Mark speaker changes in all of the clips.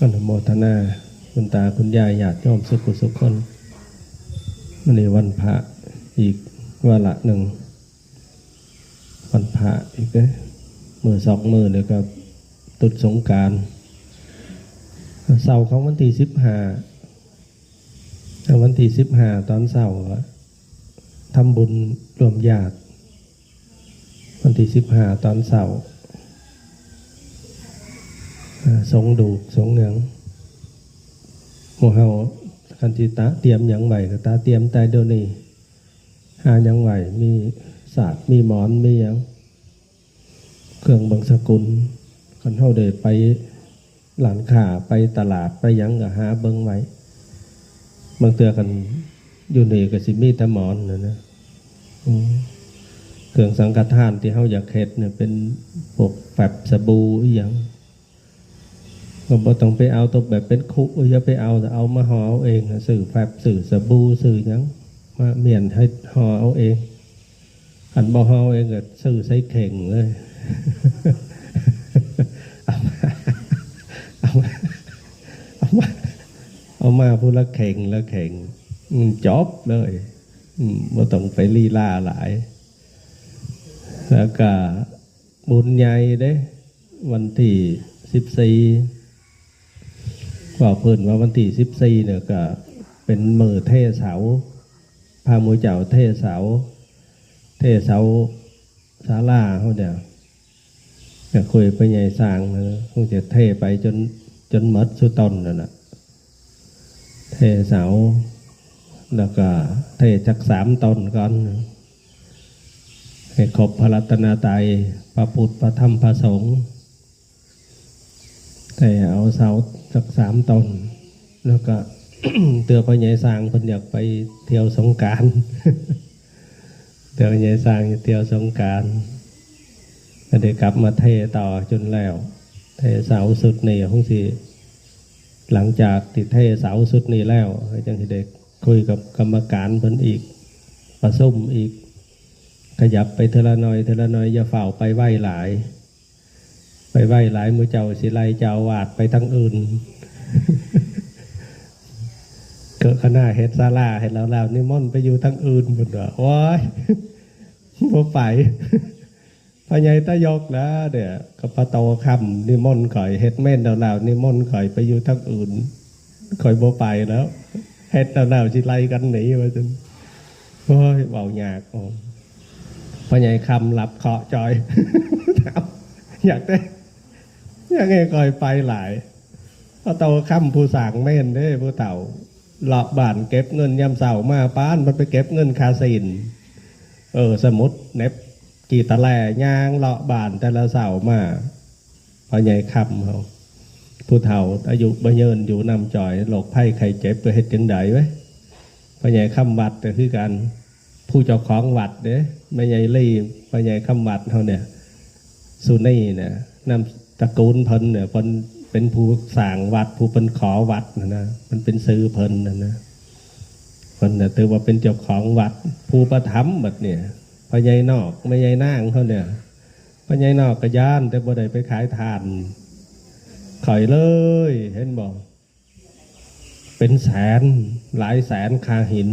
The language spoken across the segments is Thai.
Speaker 1: อนุโมทนาคุณตาคุณยายญาติโยมสุขุสุขคนวันนี้วันพระอีกวาระหนึ่งวันพระอีกมือสองมือเดี๋ยวก็ตุดสงกรานต์เสาร์ของวันที่15วันที่15ตอนเสาร์ทำบุญรวมญาติวันที่15ตอนเสาร์สงดูกสงเหนืองหมู่เฮาคันจิตาเตรียมหยังไหวก็ตาเตรียมแต่เดี๋ยวนี้หาหยังไหวมีศาสตร์มีหมอนมีหยังเครื่องบางสกุลคันเฮาได้ไปหลานค้าไปตลาดไปหยังก็หาเบิ่งไว้บางเทื่อกันอยู่นี่ก็สิมีแต่หมอนนะเครื่องสังฆทานที่เฮาอยากเฮ็ดเนี่ยเป็นพวกแฟบสบู่อีหยังก็บ่ต้องไปเอาตัวแบบเป็นคุอย่าไปเอาแต่เอามาห่อเอาเองสื่อแฟบสื่อสบู่สื่อหยังมาเมียนให้ห่อเอาเองคันบ่ห่อเองก็สื่อใส่เข่งเลยเอามาพูดละเข่งละเข่งจบเลยบ่ต้องไปลีลาหลายแล้วก็บุญใหญ่เด้วันที่14ว่าเพิ่นว่าวันที่14เนี่ยก็เป็นมือเทเสาพาหมู่เจ้าเทเสาศาลาเฮาเนี่ยก็คุยไปใหญ่สร้างคงจะเทไปจนหมดสุดต้นนั่นน่ะเทเสาแล้วก็เทจัก3ต้นก่อนให้ครบพระรัตนตรัยพระพุทธพระธรรมพระสงฆ์แต่เอาเสาสัก3ต้นแล้วก็ เตือพ่อใหญ่สร้างเพิ่นอยากไปเที่ยวสงกรานต์ เตือพ่อใหญ่สร้างจะเที่ยวสงกรานต์ก็ได้กลับมาเทต่อจนแล้วเทเสาสุดนี่คงสิหลังจากที่เทเสาสุดนี่แล้วจังสิได้คุยกับกรรมการเพิ่นอีกประชุมอีกขยับไปเทละน้อยอย่าเฝ้าไปไหว้หลายมือเจ้าสิไลเจ้าวาดไปทั้งอื่น เกิดขณะเฮ็ดศาลาเฮ็ดแล้วนิมนต์ไปอยู่ทั้งอื่นหมดว่าโอ้ยบ่ไปพญายตายกนะเดี๋ยวกับพระโตคำนิมนต์ข่อยเฮ็ดแม่นแล้วนิมนต์ข่อยไปอยู่ทั้งอื่นข่อยบ่ไปแล้วเฮ็ดแล้วสิไล่กันหนีว่าจนโอ้ยเบายากพญายคำหลับเคาะจอย อยากไงก่อยไปหลายพอเต่าค่ำผู้สางแม่นเด้ผู้เต่าหลอกบ้านเก็บเงินยำเสามาป้านมันไปเก็บเงินคาสินสมุดเน็บกี่ตะแหล่ย่างหลอกบ้านแต่ละเสามาพอใหญ่ค่ำเขาผู้เฒ่าอายุบ่เยินอยู่นำจ่อยโรคไข้ไข้เจ็บไปเฮ็ดจังไดไว้พอใหญ่ค่ำวัดก็คือกันผู้เจ้าของวัดเด้ไม่ใหญ่ลี่พอใหญ่ค่ำวัดเขาเนี่ยสุนี่เนี่ยนำตระกูลเพิ่นเนี่ยเพิ่นเป็นผู้สร้างวัดผู้เป็นขอวัดนะมันเป็นซื้อเพิ่นนะเพิ่นเนี่ยถือว่าเป็นเจ้าของวัดผู้ประทับแบบเนี่ยพญายนอกไม่ใหญ่นางเขาเนี่ยพญายนอกกระยานแต่บ่ได้ไปขายทานข่อยเลยเห็นบอกเป็นแสนหลายแสนคาหิน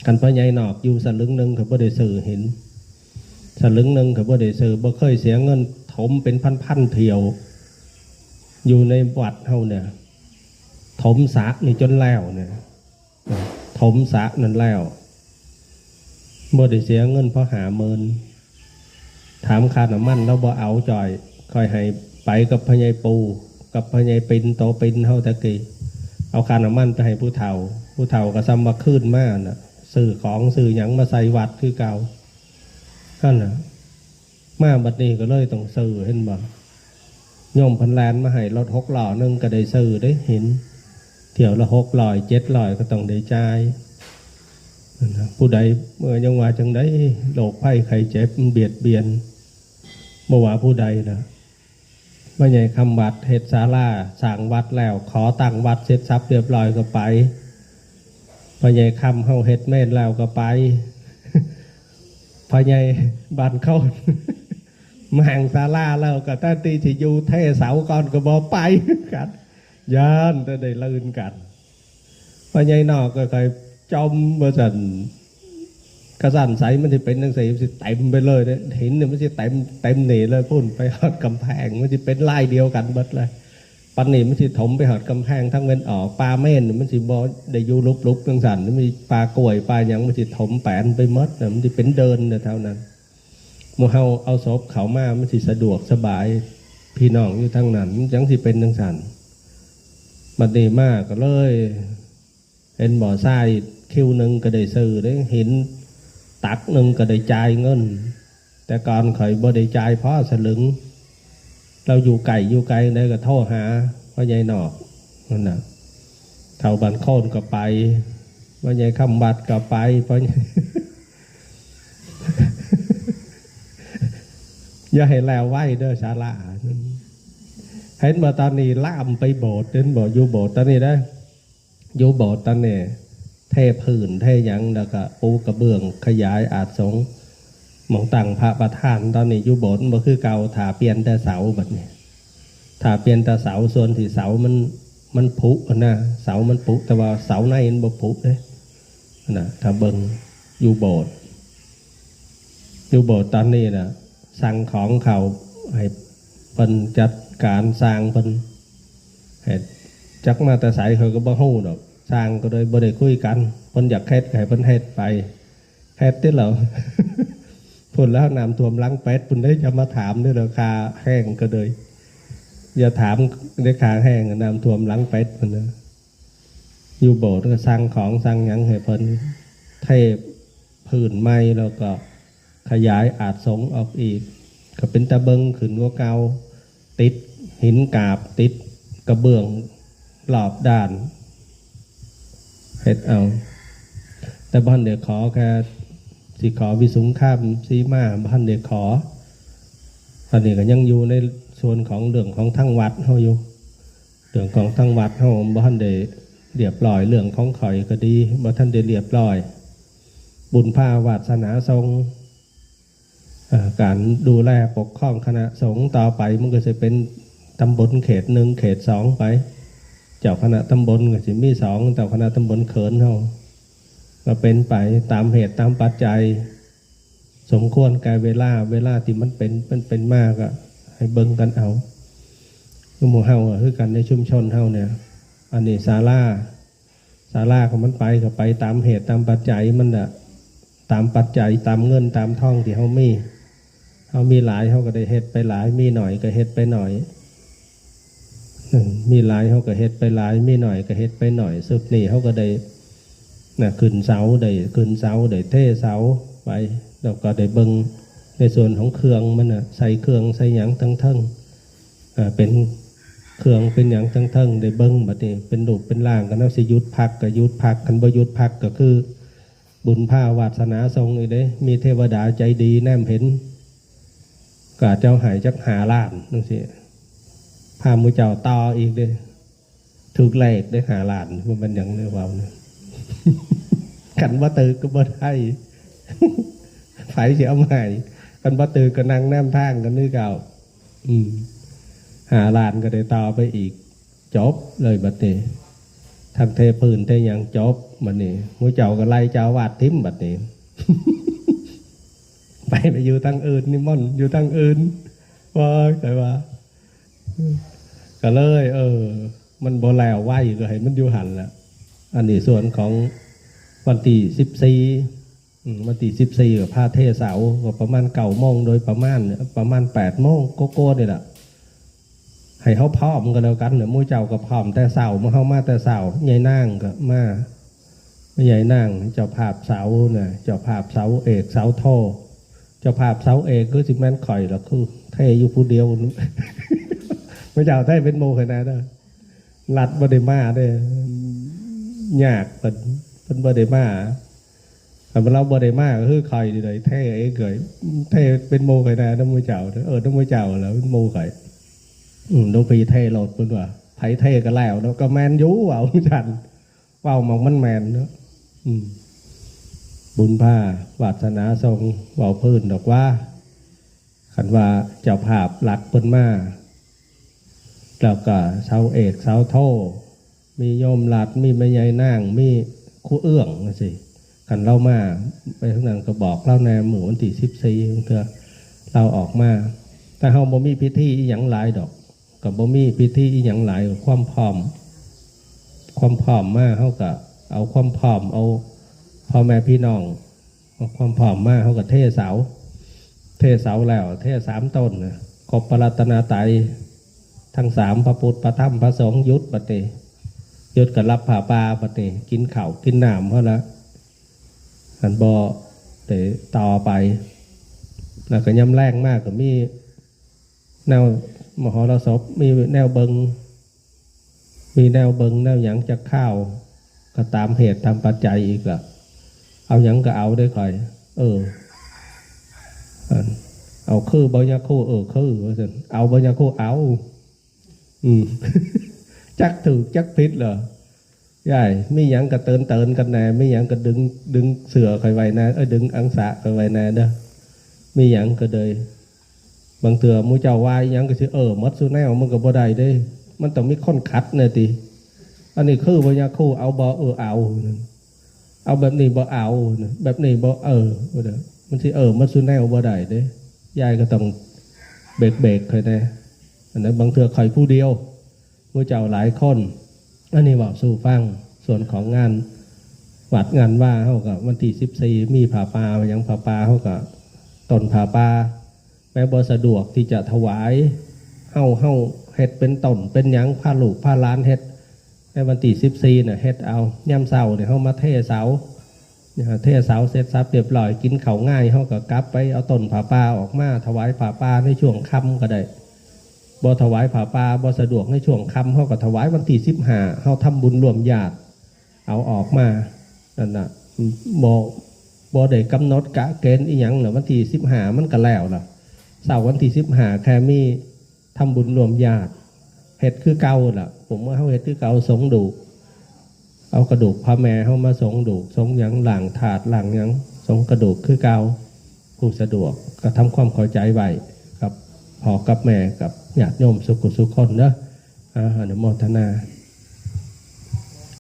Speaker 1: กันพญายนอกอยู่สลึงนึงเขาบ่ได้ซื้อหินสลึงนึงเขาบ่ได้ซื้อบ่เคยเสียเงินถมเป็นพันเที่ยวอยู่ในวัดเฮาเนี่ยถมสระนี่จนแล้วเนี่ยถมสระนั่นแล้วบ่ได้เสียเงินเพราะหาเมินถามค่าน้ำมันแล้วบ่เอาจ่อยคอยให้ไปกับพญายปูกับพญายปินโตปินเฮาตะกี้เอาค่าน้ำมันไปให้ผู้เฒ่าก็ซ้ำมาขึ้นมาน่ะซื้อของซื้อหยังมาใส่วัดคือเก่านั่นน่ะมาบัดนี้ก็เลยต้องซื้อเห็นบ่โยมพันแลนมาให้รถ6 ล้อนึงก็ได้ซื้อได้เห็นเที่ยวละ600 700ก็ต้องได้จ่ายผู้ใดเมื่อยังว่าจังได๋โรคภัยไข้เจ็บมันเบียดเบียนบ่ว่าผู้ใดนะว่าใหญ่คำวัดเฮ็ดศาลาสร้างวัดแล้วขอตั้งวัดเสร็จสับเรียบร้อยก็ไปพอใหญ่คำเฮาเฮ็ดแม่นแล้วก็ไปพอใหญ่บ้านเข้า มาห่างศาลาแล้วก็ตั้งที่ที่อยู่เทเสาก่อนก็บอไปกันย้อนจะได้ลื่นกันพอใหญ่นอกก็เคยจมเมื่อสันกระสันใสมันจะเป็นหนังสือมันจะเต็มไปเลยเนี่ยหินเนี่ยมันจะเต็มหนีเลยพุ่นไปหอดกำแพงมันจะเป็นลายเดียวกันหมดเลยปันนี่มันจะถมไปหอดกำแพงทั้งเว้นออกปลาเม่นมันจะบอได้อยู่ลุกๆจังสันมันมีปลากล้วยปลาอย่างมันจะถมแปนไปหมดเนี่ยมันจะเป็นเดินเนี่ยเท่านั้นเมื่อเอาศพเขามามันจะสะดวกสบายพี่น้องอยู่ทั้งนั้นยังสิเป็นจังสันบัดนี้มากก็เลยเห็นบ่อทรายคิวหนึ่งก็ได้ซื้อได้หินตักหนึ่งก็ได้จ่ายเงินแต่ก่อนข่อยบ่ได้จ่ายเพราะสลึงเราอยู่ไกลได้ก็โทรหาพ่อใหญ่นอกนั่นน่ะเท่าบันโคนก็ไปพ่อใหญ่คำบัดก็ไปพ่อใหญ่ อย่าให้แล้วไหวเด้อศาลาเห็นบ่ตอนนี้ล่ามไปโบสถ์เห็นบ่อยู่โบสถ์ตอนนี้ได้อยู่โบสถ์ตอนนี้เทพื้นเทหยังแล้วก็ปูกระเบื้องขยายอาจสงหมองตั้งพระประธานตอนนี้อยู่โบสถ์บ่คือเก่าถาเปลี่ยนแต่เสาแบบนี้ถาเปลี่ยนแต่เสาส่วนที่เสามันผุนะเสามันผุแต่ว่าเสาในมันบ่ผุเด้นะถ้าเบิ่งอยู่โบสถ์ตอนนี้นะสั่งของเขาให้เพิ่นจัดการสร้างเพิ่นให้จักมาแต่ใสเขาก็บ่ฮู้ดอกสร้างก็เลยบ่ได้คุยกันเพิ่นอยากเฮ็ดให้เพิ่นเฮ็ดไปเฮ็ดติเหรอ พุ่นแล้วน้ำท่วมล้างเป็ดพุ่นได้จะมาถามด้วยราคาแห้งก็เลยอย่าถามราคาแห้งน้ำท่วมล้างเป็ดพุ่นนะอยู่โบสถ์ก็สร้างของสร้างหยังให้เพิ่นเทพื้นไม้แล้วก็ขยายอาจสงออกอีกก็เป็นตะเบิงขึ้นว่าเกาติดหินกาบติดกระเบื้องรอบด้านเฮ็ดเอาแต่บ้านเด็กขอแค่สิขอวิสุงข้ามซีมาบ้านเด็กขอตอนนี้ก็ยังอยู่ในส่วนของเรื่องของทั้งวัดเขาอยู่เรื่องของทั้งวัดเขาบ้านเด็กเรียบร้อยเรื่องของข่อยก็ดีบ้านท่านเด็กเรียบร้อยบุญพาวาสนาทรงการดูแลปกครองคณะสงฆ์ต่อไปมันก็จะเป็นตำบลเขตหนึ่งเขตสองไปเจ้าคณะตำบลก็จะมีสองเจ้าคณะตำบลเขินเขาก็เป็นไปตามเหตุตามปัจจัยสมควรแก่เวลาที่มันเป็นมากอะให้เบิ่งกันเอาหมู่เฮาคือกันในชุมชนเฮาเนี่ยอันนี้ศาลาของมันไปก็ไปตามเหตุตามปัจจัยมันอะตามปัจจัยตามเงินตามท่องที่เฮามีหลายเฮาก็ได้เฮ็ดไปหลายมีหน่อยก็เฮ็ดไปหน่อยมีหลายเฮาก็เฮ็ดไปหลายมีหน่อยก็เฮ็ดไปหน่อยสุดนี่เฮาก็ได้ขึ้นเสาได้เทเสาไปแล้วก็ได้เบิ่งในส่วนของเครื่องมันน่ะใส่เครื่องใส่หยังทั้งเป็นเครื่องเป็นหยังทั้งได้เบิ่งบัดนี้เป็นรูปเป็นร่างกันเอาสิหยุดพักก็หยุดพักคันบ่หยุดพักก็คือบุญพาวาสนาทรงอีกเด้มีเทวดาใจดีแนมเห็นก็เจ้าหายจักหาล้านนั่นสิพามูเจ้าต่ออีกเด้ถูกแลกได้หาล้านมันเป็นอย่างนี้เปล่าเนี่ยกันว่าตื่นก็บ่ได้ไฟเสียใหม่กันว่าตื่นก็นั่งแนมทางกันนี่เก่าหาล้านก็ได้ต่อไปอีกจบเลยบัดนี้ทางเทพื้นเทยังจบบัดนี้มูเจ้าก็ไล่เจ้าวาดทิมบัดนี้ ไปอยู่ทางอื่นนี่ม่อนอยู่ทางอื่นว่าแต่ว่าก็เลยมันบ่แล้วไหวก็ให้มันอยู่หันแหละอันนี้ส่วนของวันที่14วันที่14กับพาเทเสาก็ประมาณ9 โมงโดยประมาณ8 โมงโก้นี่แหละให้เขาพร้อมกันแล้วกันเนี่ยมู่เจ้าก็พร้อมแต่เสาเมื่อเขามาแต่เสาใหญ่นางก็มาไม่ใหญ่นางเจ้าภาพเสาเนี่ยเจ้าภาพเสาเอกเสาโทเจ้าภาพเสาเอกก็สิแม่นข่อยแล้วคือเทอยู่ผู้เดียวมู่เจ้าเทเป็นโมขนาดนั้นรัดบไดมาได้ยากเป็นบไดมาแต่เราบไดมาก็คือข่อยเลยเทเองเกยเทเป็นโมขนาดนั้นมู่เจ้าต้องมู่เจ้าแล้วเป็นโมข่อยต้องพีเทโหลดเป็นว่าไผเทก็แล้วแล้วก็แมนยูเอาฉันว่าวมองมันแมนเนาะบุญผ้าวาสนาทรงว่าวพื้นดอกว่า คันว่าเจ้าภาพหลักเพิ่นมาแล้วก็เสาเอกเสาโทมีโยมหลัดมีแม่ยายนางมีครูเอื้องสิคันเรามาไปทั้งนั้นก็บอกเล่าแนหมู่วันที่14เถอะเราออกมาแต่เฮาบ่มีพิธีอีหยังหลายดอกกับบ่มีพิธีอีหยังหลายความพร้อมมาเฮาก็เอาความพร้อมเอาพ่อแม่พี่น้องเอาความพร้อมมาเฮาก็เทเสาแล้วเท3 ต้นครบพระรัตนตรัยทั้ง3พระพุทธพระธรรมพระสงฆ์ยุดบัดนี้ยุดก็รับผ้าป่าบัดนี้กินข้าวกินน้ำเฮาละอันบ่ได้ต่อไปแล้วก็ย่ำแรงมากก็มีแนวมหรสพมีแนวเบิงแนวหยังจะข้าวก็ตามเหตุตามปัจจัยอีกละเอาหยังก็เอาได้ค่อยเอาคือบ่ยาคู่คือเอาบ่ยาคู่เอาจักถูกจักผิดเหรอยายมีหยังก็เตือนกันแน่มีหยังก็ดึงเสือค่อยไว้แน่ดึงอังสะค่อยไว้แน่เด้อมีหยังก็เลยบางเถื่อมูเจ้าว่าหยังก็สิมัดสู้แนวมันก็บ่ได้เด้มันต้องมีคนขัดเนี่ยติอันนี้คือบ่ยาคู่เอาบ่เอาแบบนี้บ่เอาแบบนี้บ่มันสิมัดสู้แนวบ่ได้เด้ยายก็ต้องเบรกค่อยแน่อันนั้นบางเถื่อค่อยผู้เดียวมูเจ้าหลายคนอันนี้บอกสู่ฟังส่วนของงานวัดงานว่าเฮาก็วันที่14มีผ้าป่าอย่างผ้าป่าเฮาก็ต้นผ้าป่าแม้บ่สะดวกที่จะถวายเฮาเฮ็ดเป็นต้นเป็นหยังผ้าลูกผ้าล้านเฮ็ดในวันที่14น่ะเฮ็ดเอาย่ำเช้าเนี่ยเฮามาเทเสาเทเสาเสร็จสับเรียบร้อยกินข้าวง่ายเฮาก็กลับไปเอาต้นผ้าป่าออกมาถวายผ้าป่าในช่วงค่ำก็ได้บ่ถวายผ้าป่าบ่สะดวกในช่วงค่ำเฮาก็ถวายวันที่15เฮาทำบุญรวมญาติเอาออกมานั่นน่ะบ่ได้กำหนดกะเกณฑ์อีหยังน่ะวันที่15มันก็แล้วล่ะเสาร์วันที่15แค่มีทำบุญรวมญาติเฮ็ดคือเก่าล่ะผมว่าเฮาเฮ็ดคือเก่าสงดูเอากระดูกพระแม่เฮามาสงดูสงหยังหลังถาดหลังหยังสงกระดูกคือเก่าผู้สะดวกก็ทำความเข้าใจไว้กับพ่อกับแม่กับญาติโยมสุขคนเนอะอนุโมทนา